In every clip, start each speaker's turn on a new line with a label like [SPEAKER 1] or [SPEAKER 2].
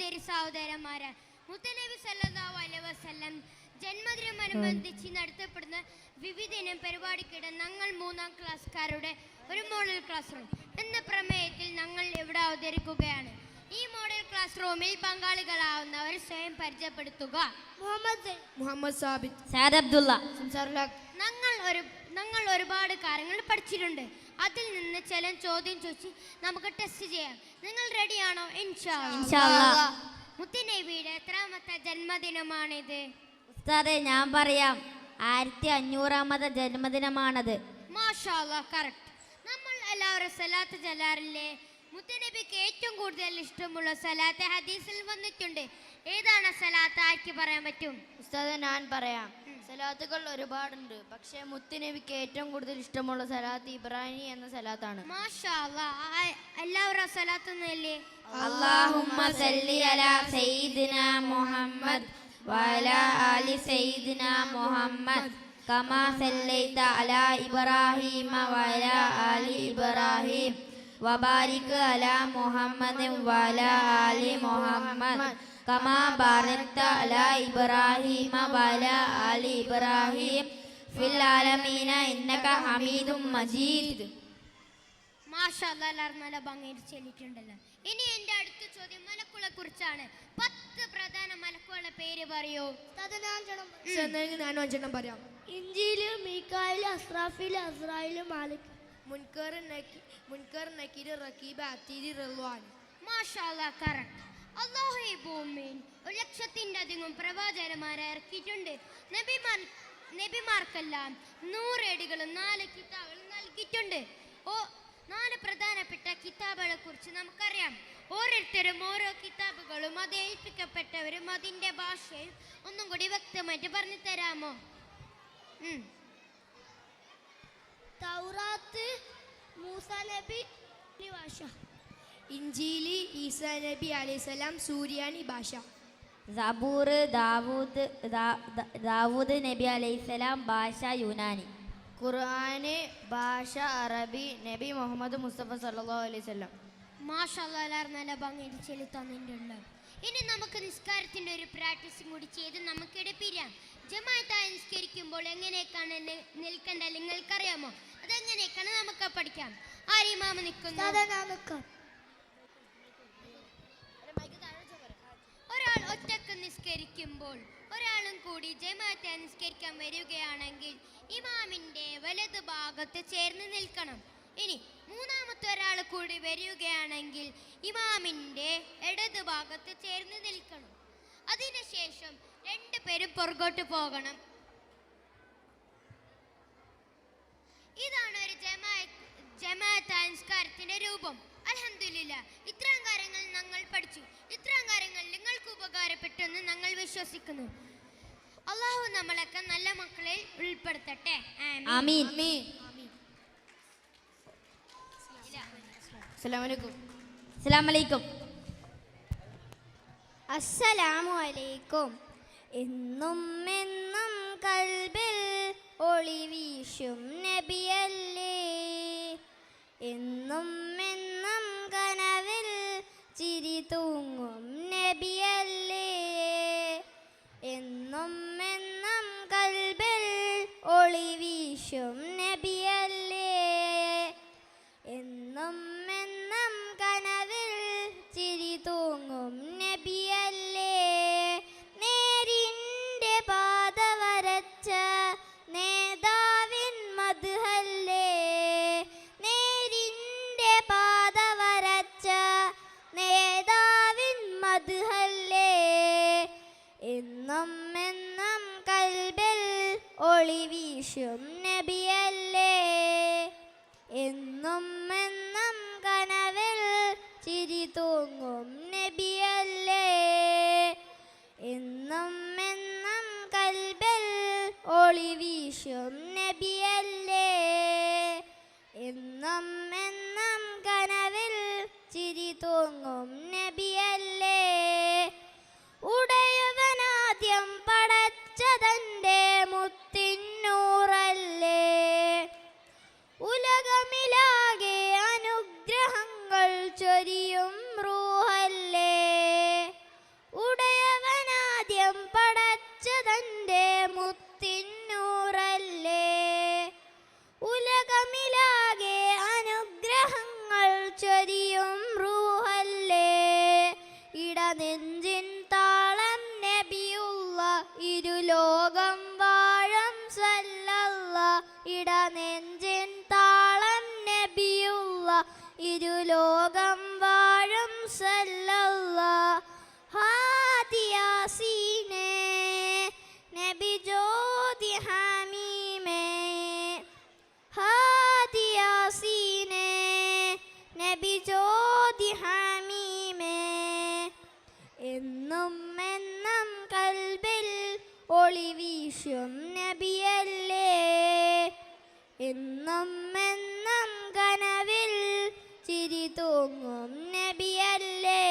[SPEAKER 1] സഹോദരി സഹോദരന്മാരെ, മുത്തനബി സല്ലല്ലാഹു അലൈഹി വസല്ലം ജന്മദിനമനുബന്ധിച്ച് നടത്തപ്പെടുന്ന വിവിധയിനം പരിപാടിക്കിടെ ഞങ്ങൾ 3ാം ക്ലാസ്സുകാരുടെ ഒരു മോഡൽ ക്ലാസ് റൂം എന്ന പ്രമേയത്തിൽ ഞങ്ങൾ ഇവിടെ അവതരിക്കുകയാണ്. ഈ മോഡൽ ക്ലാസ് റൂമിൽ പങ്കാളികളാവുന്നവർ സ്വയം പരിചയപ്പെടുത്തുക.
[SPEAKER 2] മുഹമ്മദ് സാബിത്,
[SPEAKER 3] സാദ് അബ്ദുള്ള.
[SPEAKER 1] ഞങ്ങൾ ഒരുപാട് കാര്യങ്ങൾ പഠിച്ചിട്ടുണ്ട്. അതിൽ നിന്ന് ചില ചോദ്യം ചോദിച്ച് നമുക്ക് ടെസ്റ്റ് ചെയ്യാം. നിങ്ങൾ റെഡിയാണോ? ഇൻഷാ
[SPEAKER 3] അല്ലാഹ്.
[SPEAKER 1] മുത്തുനബിയുടെ എത്രാമത്തെ ജന്മദിനമാണിത്?
[SPEAKER 3] ഉസ്താദേ, ഞാൻ പറയാം. 1500ാമത്തെ ജന്മദിനമാണത്.
[SPEAKER 1] മാഷാ അല്ലാഹ്, കറക്റ്റ്. നമ്മൾ എല്ലാവരും സലാത്ത് ചൊല്ലാറില്ലേ? മുത്തുനബിക്ക് ഏറ്റവും കൂടുതൽ ഇഷ്ടമുള്ള സലാത്ത് ഹദീസിൽ വന്നിട്ടുണ്ട്. ഏതാണ് സലാത്ത്? ആർക്ക് പറയാൻ പറ്റും?
[SPEAKER 2] ഉസ്താദെ, ഞാൻ പറയാം. സലാത്തുകൾ ഒരുപാടുണ്ട്, പക്ഷേ മുത്തുനബിക്ക് ഏറ്റവും കൂടുതൽ ഇഷ്ടമുള്ള സലാത്ത് ഇബ്രാഹിം എന്ന സലാത്താണ്.
[SPEAKER 1] മാഷാ അല്ലാഹ്, എല്ലാവരും സലാത്ത് ഒന്നുമില്ലേ?
[SPEAKER 3] അല്ലാഹുമ്മ സല്ലി അലാ സയ്യിദിനാ മുഹമ്മദ് വഅലാ ആലി സയ്യിദിനാ മുഹമ്മദ് കമാ സല്ലൈത അലാ ഇബ്രാഹീമ വഅലാ ആലി ഇബ്രാഹീം വബാരിക് അലാ മുഹമ്മദ് വഅലാ ആലി മുഹമ്മദ് കമാ ബാരക്ത അലാ ഇബ്രാഹീമ വഅലാ ആലി ഇബ്രാഹീം ഫിൽ ആലമീന ഇന്നക ഹമീദും മജീദ്.
[SPEAKER 1] മാഷാ അല്ലാഹ്, എല്ലാവരും നല്ല ഭംഗിയിൽ ചൊല്ലിയിട്ടുണ്ടല്ലോ. ഇനി എൻ്റെ അടുത്ത ചോദ്യം മലക്കുകളെ കുറിച്ചാണ്. 10 പ്രധാന മലക്കുകളുടെ പേര് പറയൂ.
[SPEAKER 2] ഞാൻ 5 പറയാം.
[SPEAKER 4] ഇഞ്ചീൽ, മീകായിൽ, അസ്രാഫീൽ, അസ്രായിൽ, മാലിക്.
[SPEAKER 2] മുൻകർ, നക്കീർ, റക്കീബ്, അതീദ്, റിദ്വാൻ.
[SPEAKER 1] മാഷാ അല്ലാഹ്, കറക്റ്റ്. അല്ലാഹു ഈ ഭൂമിയിൽ 1,00,000-ലധികം പ്രവാചകന്മാരെ ഇറക്കിയിട്ടുണ്ട്. നബിമാർക്കെല്ലാം 100 ഏടുകളും 4 കിതാബുകളും നൽകിയിട്ടുണ്ട്. 4 പ്രധാനപ്പെട്ട കിതാബുകളെ കുറിച്ച് നമുക്കറിയാം. ഓരോരുത്തരും ഓരോ കിതാബുകളും അത് ഏൽപ്പിക്കപ്പെട്ടവരും അതിൻ്റെ ഭാഷയും ഒന്നും കൂടി വ്യക്തമായിട്ട് പറഞ്ഞു തരാമോ?
[SPEAKER 4] തൗറാത്ത് മൂസാ നബി ഭാഷ,
[SPEAKER 2] ഇഞ്ചീലി ഈസാ നബി അലൈഹിസ്സലാം സൂര്യാനി ഭാഷ,
[SPEAKER 3] സബൂർ ദാവൂദ് നബി അലൈഹിസ്സലാം ഭാഷ യുനാനി,
[SPEAKER 2] ഖുർആന് ഭാഷ അറബി, നബി മുഹമ്മദ് മുസ്തഫ സല്ലല്ലാഹു അലൈഹി വസല്ലം.
[SPEAKER 1] മാഷാ അല്ലാഹ്, എല്ലാവരും നല്ല ഭംഗിയിൽ ചൊല്ലി തന്നിട്ടുണ്ട്. ഇനി നമുക്ക് നിസ്കാരത്തിൻ്റെ ഒരു പ്രാക്ടീസും കൂടി ചെയ്ത് നമുക്കിടെ പിരിയാം. ജമാഅത്തായി നിസ്കരിക്കുമ്പോൾ എങ്ങനെയൊക്കെയാണ് നിൽക്കേണ്ട നിങ്ങൾക്കറിയാമോ? അതെങ്ങനെയൊക്കെയാണ് നമുക്ക് പഠിക്കാം. ആരിമാമ നിൽക്കുന്നു. ഒരാൾ ഒറ്റക്ക് നിസ്കരിക്കുമ്പോൾ ഒരാളും കൂടി ജമാഅത്തായി നിസ്കരിക്കാൻ വരികയാണെങ്കിൽ ഇമാമിൻ്റെ വലതു ഭാഗത്ത് ചേർന്ന് നിൽക്കണം. ഇനി മൂന്നാമത്തെ ഒരാൾ കൂടി വരികയാണെങ്കിൽ ഇമാമിൻ്റെ ഇടതു ഭാഗത്ത് ചേർന്ന് നിൽക്കണം. അതിനുശേഷം 2 പേരും പുറകോട്ട് പോകണം. ഇതാണ് ഒരു ജമാഅത്ത് നിസ്കാരത്തിന്റെ രൂപം. അൽഹംദുലില്ലാഹ്, ഇത്രയും കാര്യങ്ങൾ ഞങ്ങൾ പഠിച്ചു. ഇത്രയും കാര്യങ്ങൾ നിങ്ങൾക്ക് ഉപകാരപ്പെട്ടെന്ന് ഞങ്ങൾ വിശ്വസിക്കുന്നു. അല്ലാഹു നമ്മളൊക്കെ നല്ല മക്കളിൽ ഉൾപ്പെടുത്തട്ടെ.
[SPEAKER 3] ആമീൻ.
[SPEAKER 4] അസ്സലാമു അലൈക്കും. എന്നും എന്നും കൽബിൽ ഒളി വീശും നബിയല്ലേ, എന്നും എന്നും കനവിൽ ചിരി തൂങ്ങും നബിയല്ലേ, എന്നും എന്നും കൽബിൽ ഒളി വീശും നബിയല്ലേ, എന്നും എന്നും കനവിൽ ചിരി തൂങ്ങും നബിയല്ലേ, നേരിൻ്റെ പാത വരച്ച നേതാവിൻ മദ്ഹല്ലേ, നേരിൻ്റെ പാത വരച്ച നേതാവിൻ മദ്ഹല്ലേ, എന്നും എന്നും കൽബിൽ ഒളി വീശും നബിയല്ലേ, എന്നും എന്നും കനവിൽ ചിരി തൂങ്ങും നബിയല്ലേ, എന്നും എന്നും കൽബിൽ ഒളി വീശും നബിയല്ലേ, എന്നും എന്നും കനവിൽ ചിരി തൂങ്ങും നബിയല്ലേ, ഉടയവനാദ്യം പടച്ചതൻ്റെ മുത്തിന്നൂറല്ലേ, നെഞ്ചിൻ താളം നബിയുള്ള ഇരുലോകം വാഴും സല്ലല്ലാ ഇടനെഞ്ചിൻ താളം നബിയുള്ള ഇരുലോകം വാഴും സല്ലല്ലാ ഹാദിയാസീനേ നബി ജ്യോതി ഹമീമേ ഹാദിയാസീനേ നബി ജ്യോതി ഹമീമേ എന്നും എന്നും കൽബിൽ ഒളി വീശും നബിയല്ലേ എന്നും എന്നും കനവിൽ ചിരി തൂങ്ങും നബിയല്ലേ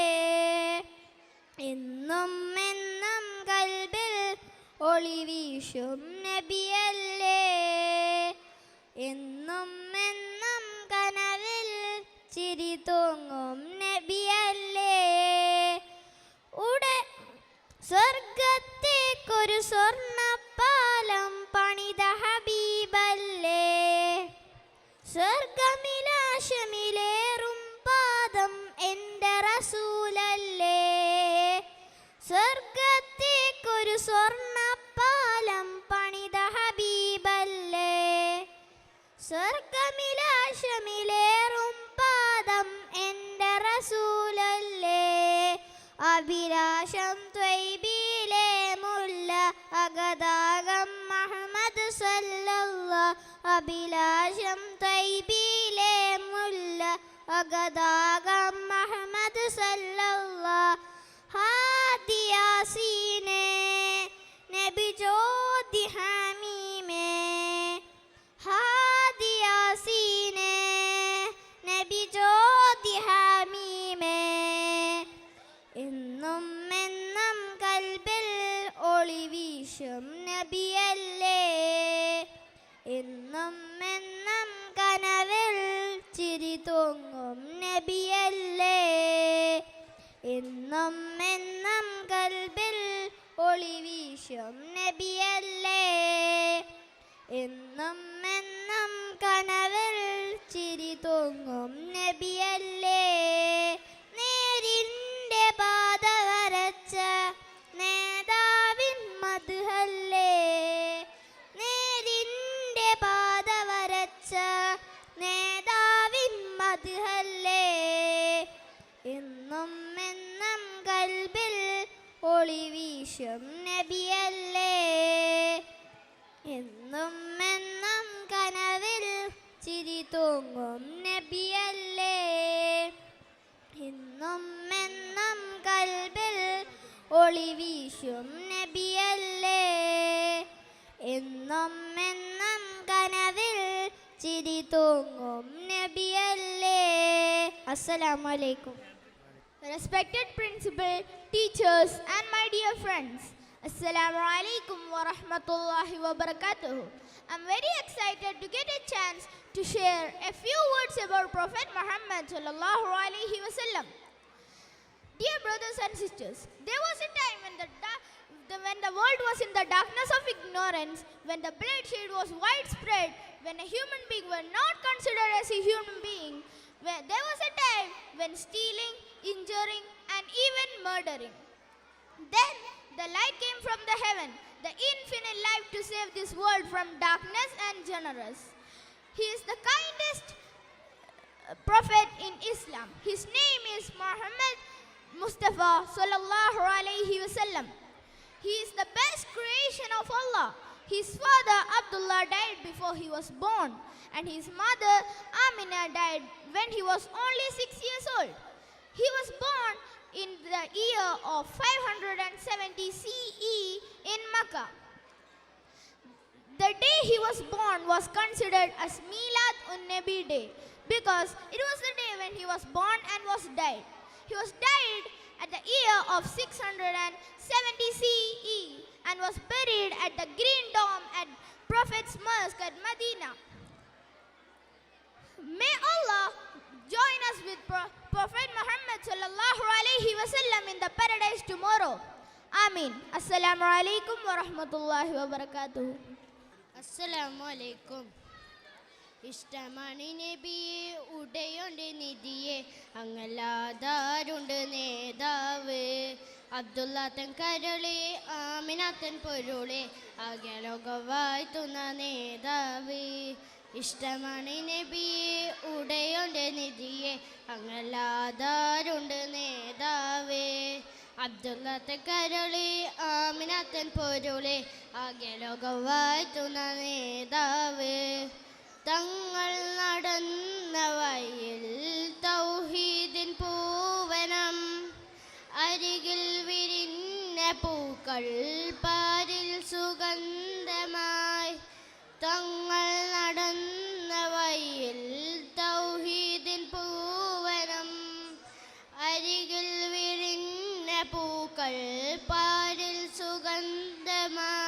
[SPEAKER 4] എന്നും എന്നും കൽബിൽ ഒളി വീശും നബിയല്ലേ എന്നും എന്നും കനവിൽ ചിരി തൂങ്ങും നബിയല്ലേ സ്വർഗത്തേക്കൊരു സ്വർണ്ണപ്പാലം പണിത ഹബീബല്ലേ സ്വർഗമിലാശമിലേറും പാദം എൻ്റെ റസൂലല്ലേ സ്വർഗത്തേക്കൊരു സ്വർണ്ണപ്പാലം പണിത ഹബീബല്ലേ സ്വർഗമിലാശമിലേറും പാദം എൻ്റെ റസൂലല്ലേ അഭിലാഷം ത്വയ്ബിലെ മുല്ല അഗതാകം മുഹമ്മദ് സല്ലല്ലാഹ് അഭിലാഷം ത്വയ്ബിലെ മുല്ല അഗതാകം മുഹമ്മദ് സല്ലല്ലാഹ് ഹാദിയാസീനേ നബി ജ്യോതി ഹമീമേ ഹാദിയാസീനേ നബി ജ്യോതി ഹമീമേ എന്നും എന്നും കൽബിൽ ഒളി വീശും നബിയല്ലേ എന്നും എന്നും കനവിൽ ചിരി തൂങ്ങും നബിയല്ലേ എന്നും എന്നും കൽബിൽ ഒളി വീശും നബിയല്ലേ എന്നും എന്നും കനവിൽ ചിരി തൂങ്ങും നബിയല്ലേ നേരിൻ്റെ പാത വരച്ച നേതാവിൻ മദ്ഹല്ലേ നേരിൻ്റെ പാത വരച്ച നേതാവിൻ മദ്ഹല്ലേ എന്നും എന്നും കൽബിൽ ഒളി വീശും നബിയല്ലേ എന്നും എന്നും കനവിൽ ചിരി തൂങ്ങും നബിയല്ലേ എന്നും എന്നും കൽബിൽ ഒളി വീശും നബിയല്ലേ എന്നും എന്നും കനവിൽ ചിരി തൂങ്ങും നബിയല്ലേ അസ്സലാമു അലൈക്കും.
[SPEAKER 5] Respected principal, teachers and my dear friends, Assalamu alaikum wa rahmatullahi wa barakatuh. I'm very excited to get a chance to share a few words about Prophet Muhammad sallallahu alaihi wasallam. Dear brothers and sisters, there was a time when the world was in the darkness of ignorance, when the bloodshed was widespread, when a human being were not considered as a human being, there was a time when stealing, injuring and even murdering. Then the light came from the heaven, the infinite light to save this world from darkness and generous. He is the kindest prophet in Islam. His name is Muhammad Mustafa sallallahu alaihi wasallam. He is the best creation of Allah. His father Abdullah died before he was born, and his mother Amina died when he was only 6 years old. He was born in the year of 570 CE in Makkah. The day he was born was considered as Milad un-Nabi Day because it was the day when he was born and was died. He was died at the year of 670 CE and was buried at the Green Dome at Prophet's Mosque at Medina. May Allah join us with Prophet Muhammad sallallahu alaihi wasallam in the paradise tomorrow. Amin. Assalamu alaikum wa rahmatullahi wa barakatuh.
[SPEAKER 2] അസ്സലാമു അലൈക്കും. ഇഷ്ടമാണ് നബിയെ ഉടയോണ്ട് നിധിയെ അങ്ങല്ലാതാരുണ്ട് നേതാവ് അബ്ദുല്ലാത്തൻ കരളെ ആമിനാത്തൻ പൊരുളെ ആകലോകം വാഴ്ത്തുന്ന നേതാവ് ഇഷ്ടമാണ് നബിയെ ഉടയോണ്ട് നിധിയെ അങ്ങല്ലാതാരുണ്ട് നേതാവ് അബ്ദുല്ലാത്തൻ കരളെ ആമിനാത്തൻ പൊരുളെ ആകലോകം വാഴ്ത്തുന്ന നേതാവ് തങ്ങൾ നടന്ന വഴിയിൽ തൗഹീദിൻ പൂവനം അരികിൽ വിരിഞ്ഞ പൂക്കൾ പാരിൽ സുഗന്ധമായി തങ്ങൾ നടന്ന വഴിയിൽ തൗഹീദിൻ പൂവനം അരികിൽ വിരിഞ്ഞ പൂക്കൾ പാരിൽ സുഗന്ധമായി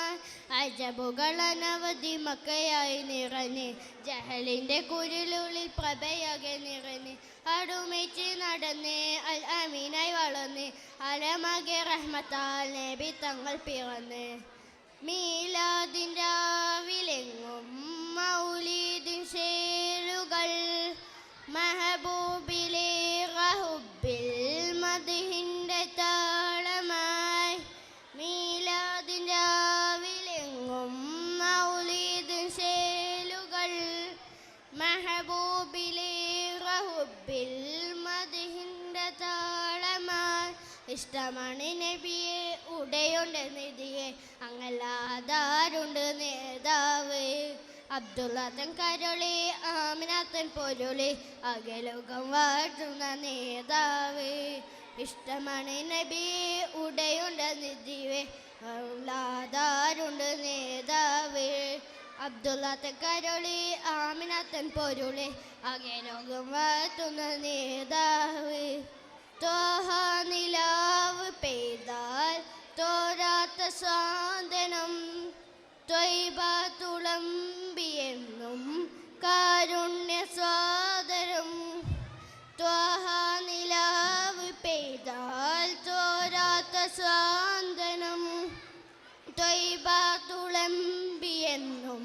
[SPEAKER 2] അജബുകൾ അനവധി മക്കയായി നിറഞ്ഞ് ജഹലിന്റെ കുരിലുള്ളിൽ പ്രഭയാകെ നിറഞ്ഞ് അടുമിച്ച് നടന്ന് അൽ അമീനായി വളർന്ന് അലമകെ റഹ്മത്താൽ നബി തങ്ങൾ പിറന്ന് മീലാദിൻ രാവിലെങ്ങും മൗലീദിൻ ശേലുകൾ മെഹബൂബിലെ റഹുബിൽ മദ്ഹിന്റെ താളമായി മീലാദിൻ രാവിലെങ്ങും മൗലീദിൻ ശേലുകൾ മെഹബൂബിലെ റഹുബിൽ മദ്ഹിന്റെ താളമായി ഇഷ്ടമാണ് നബിയെ ഉടയുണ്ട് നിധിയെ അങ്ങല്ലാതാരുണ്ട് നേതാവ് അബ്ദുല്ലാത്തൻ കരളെ ആമിനാത്തൻ പൊരുളെ അകലോകം വാഴ്ത്തുന്ന നേതാവ് ഇഷ്ടമാണ് നബിയെ ഉടയുണ്ട് നിധിയെ അങ്ങല്ലാതാരുണ്ട് നേതാവ് അബ്ദുല്ലാത്തൻ കരളെ ആമിനാത്തൻ പൊരുളെ അകലോകം വാഴ്ത്തുന്ന നേതാവ് തോഹ നിലാവ് പെയ്താൽ തോരാത്ത സാന്ത്വനം ത്വയ്ബ തുളമ്പിയെന്നും കാരുണ്യ സ്വാതരം ത്വഹ നിലാവ് പെയ്താൽ തോരാത്ത സാന്ത്വനം ത്വയ്ബ തുളമ്പിയെന്നും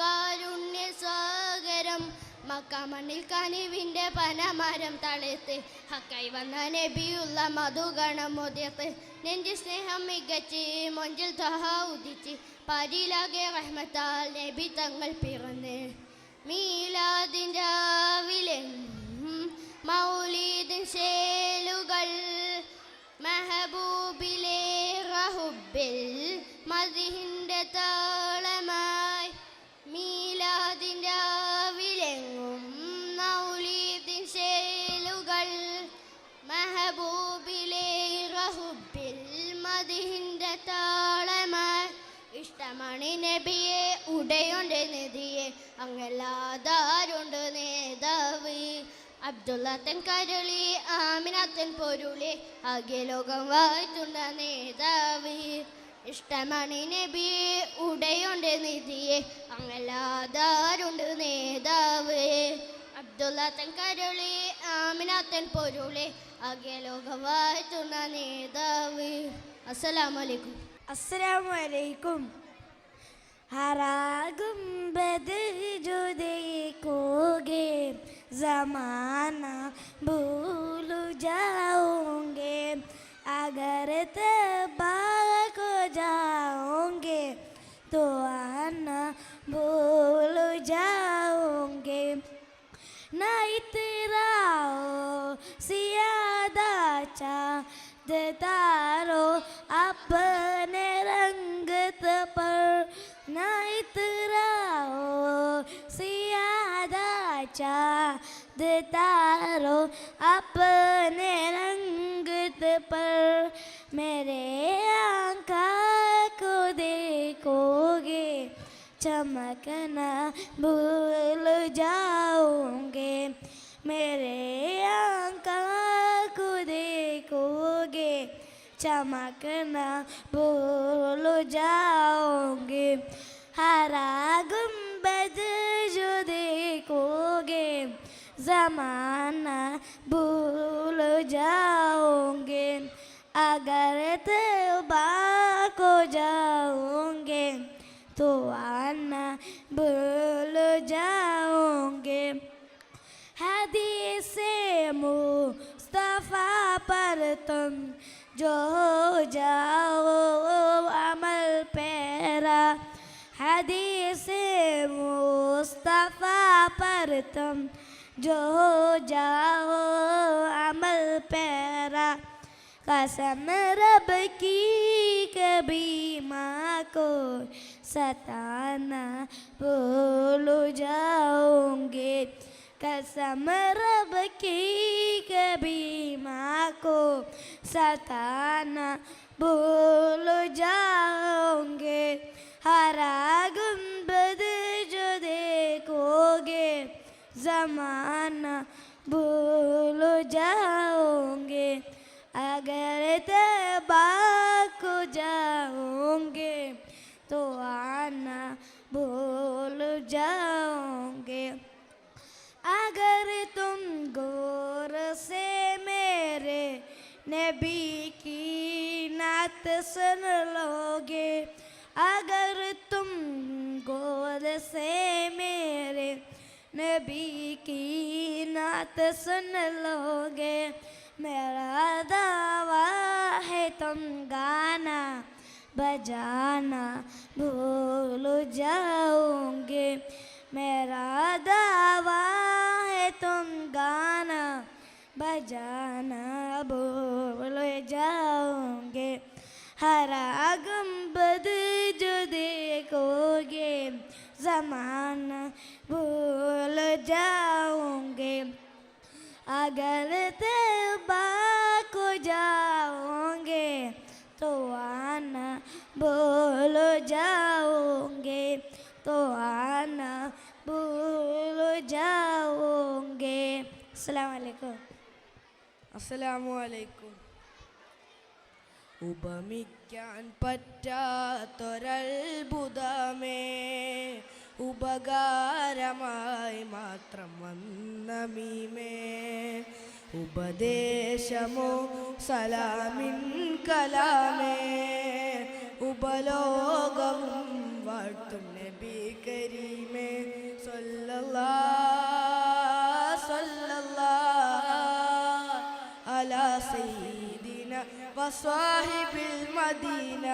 [SPEAKER 2] കാരുണ്യ സാഗരം മക്കാമണ്ണിൽ കനിവിൻ്റെ പനമരം തളർത്ത് ഹക്കായി വന്ന നബിയുള്ള മധുഗണം മുതിർത്ത് നെഞ്ച് സ്നേഹം മികച്ച് മൊഞ്ചിൽ തഹ ഉദിച്ച് പരിലാകെ റഹ്മത്താൽ നബി തങ്ങൾ പിറന്ന് മീലാദിൻ രാവിലെ മൗലീദിൻ ശേലുകൾ മെഹബൂബിലെ റഹുബിൽ മദ്ഹിന്റെ താളമായി മീലാദിൻ രാവിലെങ്ങും മൗലീദിൻ ശേലുകൾ മെഹബൂബിലെ റഹുബിൽ മദ്ഹിന്റെ താളമായി ഇഷ്ടമാണ് നബിയെ ഉടയുണ്ട് നിധിയെ അങ്ങല്ലാതാരുണ്ട് നേതാവ് അബ്ദുല്ലാത്തൻ കരളി ആമിനാത്തൻ പൊരുളെ അഖിലോകം വാഴ്ത്തുന്ന നേതാവ് ഇഷ്ടമാണ് നബിയെ ഉടയുണ്ട് നിധിയെ അങ്ങല്ലാതാരുണ്ട് നേതാവ് അബ്ദുല്ലാത്തൻ കരളി ആമിനാത്തൻ പൊരുളെ അഖിലോകം വാഴ്ത്തുന്ന നേതാവ് അസ്സലാമു അലൈക്കും
[SPEAKER 4] अस्सलामु अलैकुम हरागुम बदल देखोगे ज़माना भूल जाओगे अगर तबाह को जाओगे तो आना भूल जाओगे ना इतराओ सियादा चाहतारो अपने रंगत पर ना इतराओ सियादा चाहतारो अपने रंगत पर मेरे आँखा को देखोगे चमकना भूल जाओगे मेरे आँखा को देखोगे चमकना भूल जाओगे हरा गुंबद जो देखोगे ज़माना भूल जाओगे अगर तौबा को जाओगे तो आना भूल जाओगे जाओगे हदीसे मुस्तफ़ा पर तुम जो हो जाओ अमल पैरा हदीसे मुस्तफ़ा पर तुम जो हो जाओ अमल पैरा कसम रब की कभी माँ को सताना भूल जाओगे कसम रब की कभी माँ को सताना भूल जाओगे हरा गुंबद जो देखोगे ज़माना भूल जाओगे अगर तबा को जाओगे तो आना भूल जाओगे अगर तुम गौर से मेरे नबी की नात सुन लोगे अगर तुम गौर से मेरे नबी की नात सुन लोगे मेरा दावा है तुम गाना बजाना भूल जाओगे मेरा दावा है तुम गाना बजाना भूल जाओगे हरा गुंबद जो देखोगे ज़माना भूल जाओगे अगर तौबा को जाओगे तो आना भूल जाओगे तो आना भूल जाओगे अस्सलाम वालेकुम
[SPEAKER 6] അസ്സലാമു അലൈക്കും. ഉപമിക്കാൻ പറ്റാത്തൊരത്ഭുതമേ ഉപകാരമായി മാത്രം വന്ന മീമേ ഉപദേശമോ സലാമിൻ കലാമേ ഉപലോകവും വാഴ്ത്തും നബി കരീമേ സല്ലല്ലാഹു സല്ലല്ലാഹു അലാ സയ്യിദിന വസ്വാഹിബിൽ മദീന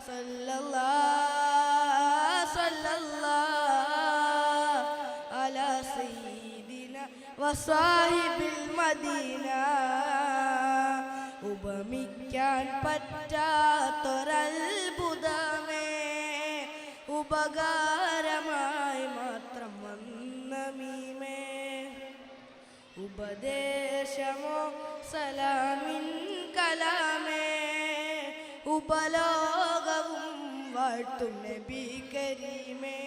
[SPEAKER 6] സല്ലല്ലാഹു സല്ലല്ലാഹു അലാ സയ്യിദിന വസ്വാഹിബിൽ മദീന ഉപമിക്കാൻ പറ്റാത്തൊരത്ഭുതമേ ഉപകാരമായി മാത്രം വന്ന മീമേ ഉപദേശമോ സലാമിൻ കലാമേ ഉപലോകവും വാഴ്ത്തും നബി കരീമേ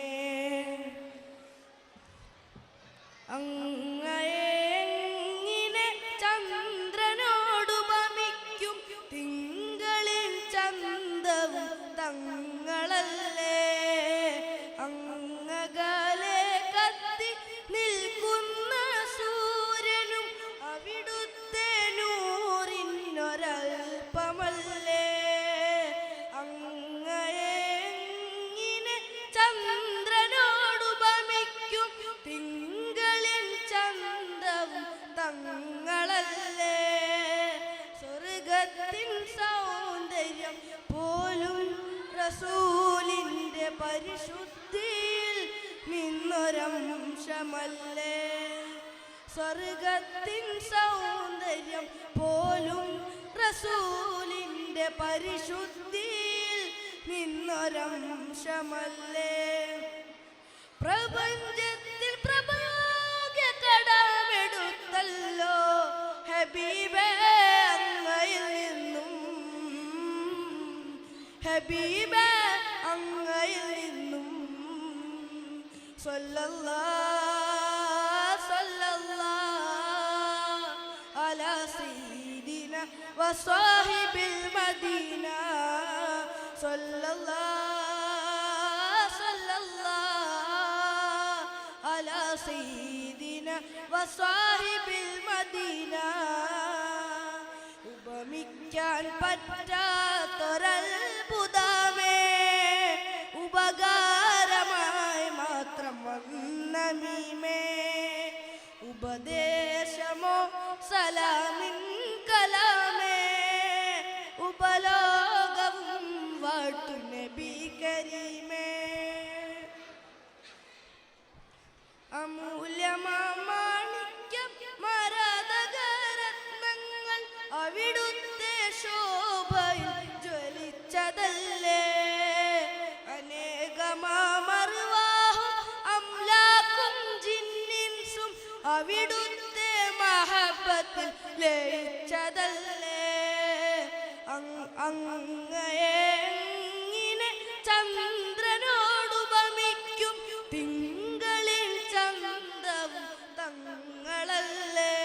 [SPEAKER 6] അങ്ങയെങ്ങിനെ ചന്ദ്രനോടുപമിക്കും തിങ്കളിൽ ചന്തവും തങ്ങളല്ലേ അങ്ങകലെ കത്തി നിൽക്കുന്ന സൂര്യനും അവിടുത്തെ നൂറിനൊരൽപ്പമല്ലേ അങ്ങയെങ്ങിനെ ചന്ദ്രനോടുപമിക്കും തിങ്കളിൽ ചന്തവും തങ്ങളല്ലേ സ്വർഗത്തിൻ സൗന്ദര്യം പോലും റസൂലിൻ്റെ പരിശുദ്ധിയിൽ നിന്നൊരംശമല്ലേ സ്വർഗത്തിൻ സൗന്ദര്യം പോലും റസൂലിൻ്റെ പരിശുദ്ധിയിൽ നിന്നൊരംശമല്ലേ പ്രപഞ്ചത്തിൽ പ്രഭാഗ്യ കടമെടുത്തല്ലോ ഹബീബേ അങ്ങയിൽ നിന്നും ഹബീബേ അങ്ങയിൽ നിന്നും സല്ലല്ലാഹു സല്ലല്ലാഹു അലാ സയ്യിദിന വസ്വാഹിബിൽ മദീന സല്ലല്ലാഹു സല്ലല്ലാഹു അലാ സയ്യിദിന വസ്വാഹിബിൽ മദീന ഉപമിക്കാൻ പറ്റാത്തൊരത്ഭുതമേ ഉപകാരമായി മാത്രം വന്ന മീ ഉപലോകവും വാഴ്ത്തും നബി കരീമേ. അമൂല്യമാണിക്യം മരതകരത്നങ്ങൾ അവിടുത്തെ ശോഭയിൽ ജ്വലിച്ചതല്ലേ. അനേകമാമർവാഹും അംലാക്കും ജിന്നിൻസും അവിടുത്തെ മഹബത്തിൽ ലയിച്ചതല്ലേ. അങ്ങയെങ്ങനെ ചന്ദ്രനോടുപമിക്കും തിങ്കളിൽ ചന്തവും തങ്ങളല്ലേ.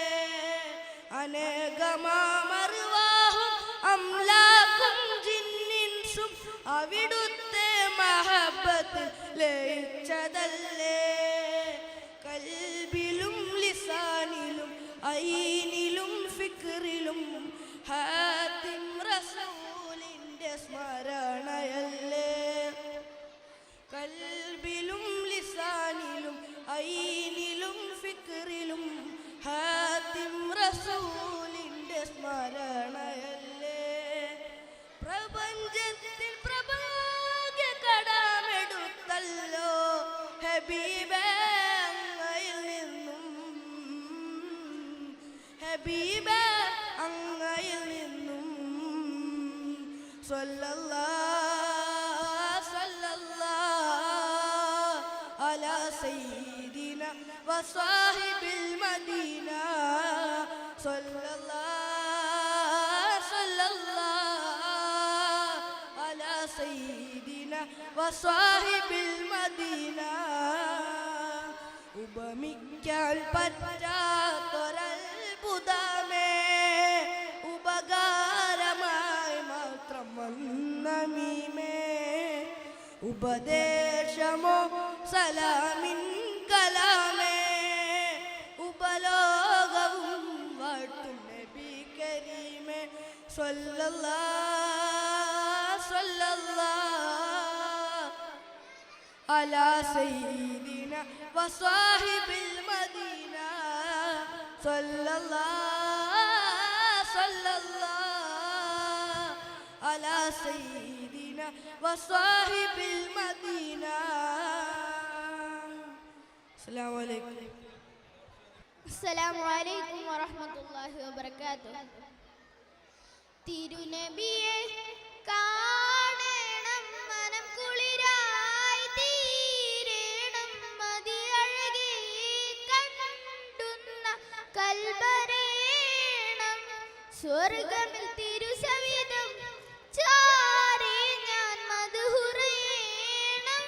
[SPEAKER 6] അനേകമാമർവാഹും അംലാക്കും ജിന്നിൻസും അവിടുത്തെ മഹബത്തിൽ ലയിച്ചതല്ലേ. കൽബിലും ലിസാനിലും ഐനിലും ഫിക്റിലും ഹാത്തിം റസൂലിന്റെ സ്മരണയല്ലേ. കൽബിലും ലിസാനിലും ഐനിലും ഫിക്റിലും ഹാത്തിം റസൂലിന്റെ സ്മരണയല്ലേ. പ്രപഞ്ചത്തിൽ പ്രഭാഗ്യ കടമെടുത്തല്ലോ ഹബീബേ അങ്ങയിൽ നിന്നും. ഹബീബേ അങ്ങയിൽ നിന്നും. സ്വല്ലല്ലാഹ് സ്വല്ലല്ലാഹ് അലാ സയ്യിദിന വസ്വാഹിബിൽ മദീന. സ്വല്ലല്ലാഹ് സ്വല്ലല്ലാഹ് അലാ സയ്യിദിന വസ്വാഹിബിൽ മദീന. ഉപമിക്കാൻ പറ്റാത്തൊരത്ഭുതമേ ഉപകാരമായി മാത്രം വന്നമീമേ. ഉപദേശമോ സലാമിൻ കലാമേ ഉപലോകവും വാഴ്ത്തും നബി കരീമേ. സ്വല്ലല്ലാഹ് സ്വല്ലല്ലാഹ് അലാ സയ്യിദിന വസ്വാഹിബിൽ മദീന. സ്വല്ലല്ലാഹ് സ്വല്ലല്ലാഹ് അലാ സയ്യിദിന വസ്വാഹിബിൽ മദീന. അസ്സലാമു അലൈക്കും.
[SPEAKER 5] അസ്സലാമു അലൈക്കും വറഹ്മത്തുള്ളാഹി വബറകാതുഹു. തിരുനബിയെ കാണണം മനം കുളിരായി തീരണം മതിയഴകി കണ്ടുന്ന കൽബരേണം സ്വർഗമിൽ തിരുസവിധം ചാരി ഞാൻ മധുഹുറേണം.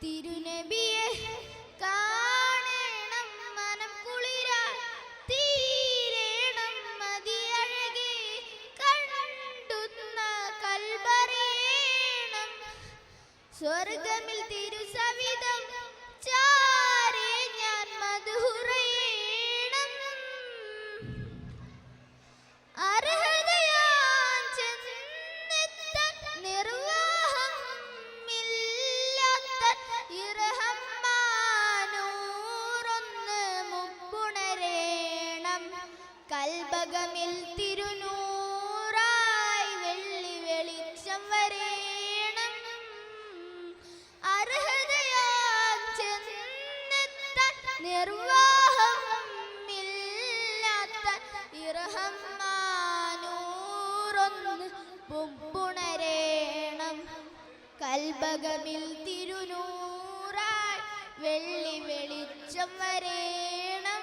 [SPEAKER 5] തിരുനബിയെ കാണണം മനം കുളിരായി തീരണം മതിയഴകി കണ്ടുന്ന കൽബരേണം സ്വർഗമിൽ തിരുസവിധം ചാരി ഞാൻ മധുഹുറേണം. അർഹതയാൻ ചെന്നെത്താൻ നിർവാഹം ഇല്ലാത്ത ഇർഹം മാനൂറൊന്ന് മുപ്പുണരേണം. കൽബകമിൽ തിരുനൂറായി വെള്ളി വെളിച്ചം വരേണം. അർഹതയാൻ ചെന്നെത്താൻ നിർവാഹം ഇല്ലാത്ത ഇർഹം മാനൂറൊന്ന് മുപ്പുണരേണം. കൽബകമിൽ തിരുനൂറായി വെള്ളി വെളിച്ചം വരേണം.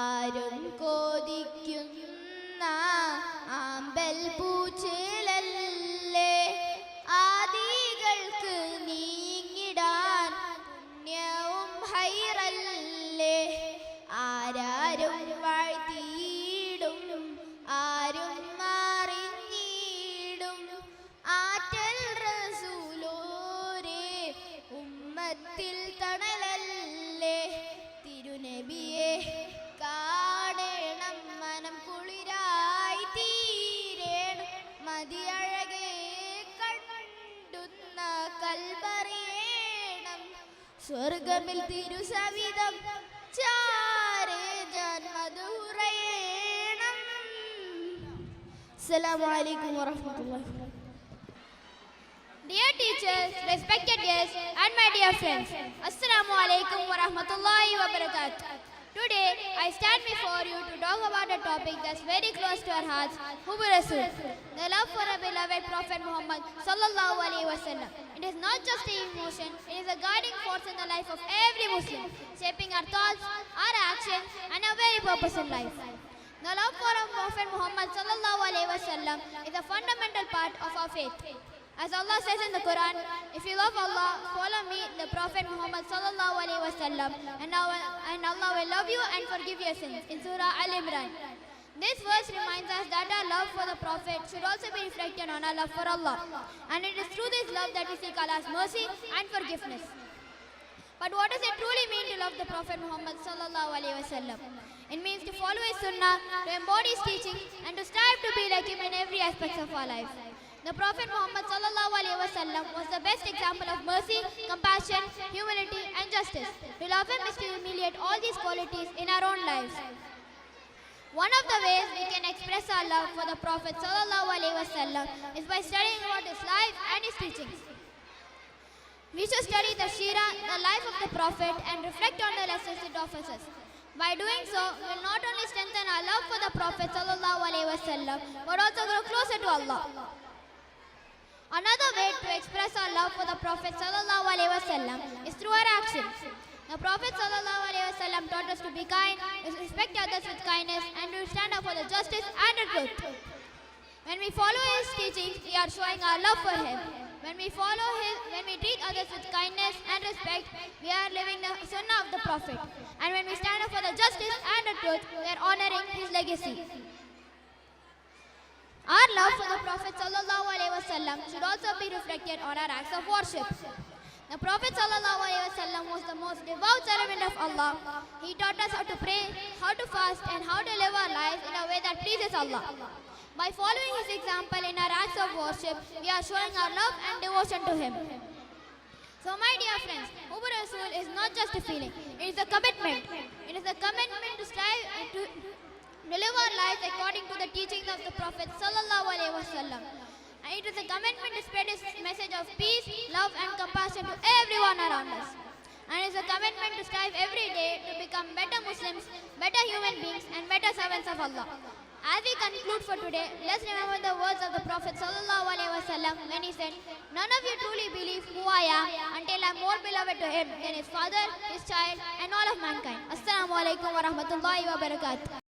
[SPEAKER 5] ആരും കോതിക്കുന്ന ആമ്പൽ പൂച്ചേലല്ലേ ആദികൾക്ക് നീങ്ങിടാൻ പുണ്യവും ഹൈറല്ലേ. ആരാരും വാഴ്ത്തിയിടും ആരും മാറിഞ്ഞിടും ആറ്റൽ റസൂലോരേ ഉമ്മത്തിൽ തണലല്ലേ. തിരുനബിയെ കാണണം മനം കുളിരായി തീരണം മതിയഴകെ കണ്ടുന്ന കൽബറിയേണം. സ്വർഗമിൽ തിരുസവിധം ചാരേ ഞാൻ മധുറയേണം. Assalamu alaikum wa rahmatullahi. Dear teachers, respected guests, and my dear friends, Assalamu alaikum wa rahmatullahi wa barakatuh. Today, I stand before you to talk about a topic that's very close to our hearts, Hubbu Rasul, the love for our beloved Prophet Muhammad sallallahu alaihi wasallam. It is not just an emotion, it is a guiding force in the life of every Muslim, shaping our thoughts, our actions, and our very purpose in life. The love for our Prophet Muhammad sallallahu alaihi wasallam is a fundamental part of our faith. As Allah says in the Quran, if you love Allah, follow me, the Prophet Muhammad sallallahu alaihi wasallam, and Allah will love you and forgive your sins. In Surah Al-Imran. This verse reminds us that our love for the Prophet should also be reflected on our love for Allah. And it is through this love that we seek Allah's mercy and forgiveness. But what does it truly mean to love the Prophet Muhammad sallallahu alaihi wasallam? It means to follow his sunnah, to embody his teaching, and to strive to be like him in every aspect of our life. The Prophet Muhammad sallallahu alaihi wasallam was the best example of mercy, compassion, humility, and justice. To love him is to emulate all these qualities in our own lives. One of the ways we can express our love for the Prophet sallallahu alaihi wasallam is by studying about his life and his teachings. We should study the Shira, the life of the Prophet, and reflect on the lessons it offers us. By doing so, we will not only strengthen our love for the Prophet sallallahu alaihi wasallam, but also grow closer to Allah. Another way to express our love for the Prophet sallallahu alaihi wasallam is through our actions. The Prophet sallallahu alaihi wasallam taught us to be kind, to respect others with kindness, and to stand up for the justice and the truth. When we follow his teachings, we are showing our love for him. When we treat others with kindness and respect, we are living the sunnah of the Prophet. And when we stand up for the justice and the truth, we are honoring his legacy. Our love for the Prophet sallallahu alaihi wasallam should also be reflected on our acts of worship. The Prophet sallallahu alaihi wasallam was the most devout servant of Allah. He taught us how to pray, how to fast, and how to live our lives in a way that pleases Allah. By following his example in our acts of worship, we are showing our love and devotion to him. So my dear friends, Hubbu Rasul is not just a feeling, it is a commitment. It is a commitment to strive to live our lives according to the teachings of the Prophet sallallahu alaihi wasallam. And it is a commitment to spread his message of peace, love, and compassion to everyone around us. And it is a commitment to strive every day to become better Muslims, better human beings, and better servants of Allah. As we conclude for today, let's remember the words of the Prophet sallallahu alaihi wasallam when he said, "None of you truly believe who I am until I am more beloved to him than his father, his child, and all of mankind." Assalamu alaikum wa rahmatullahi wa barakatuh.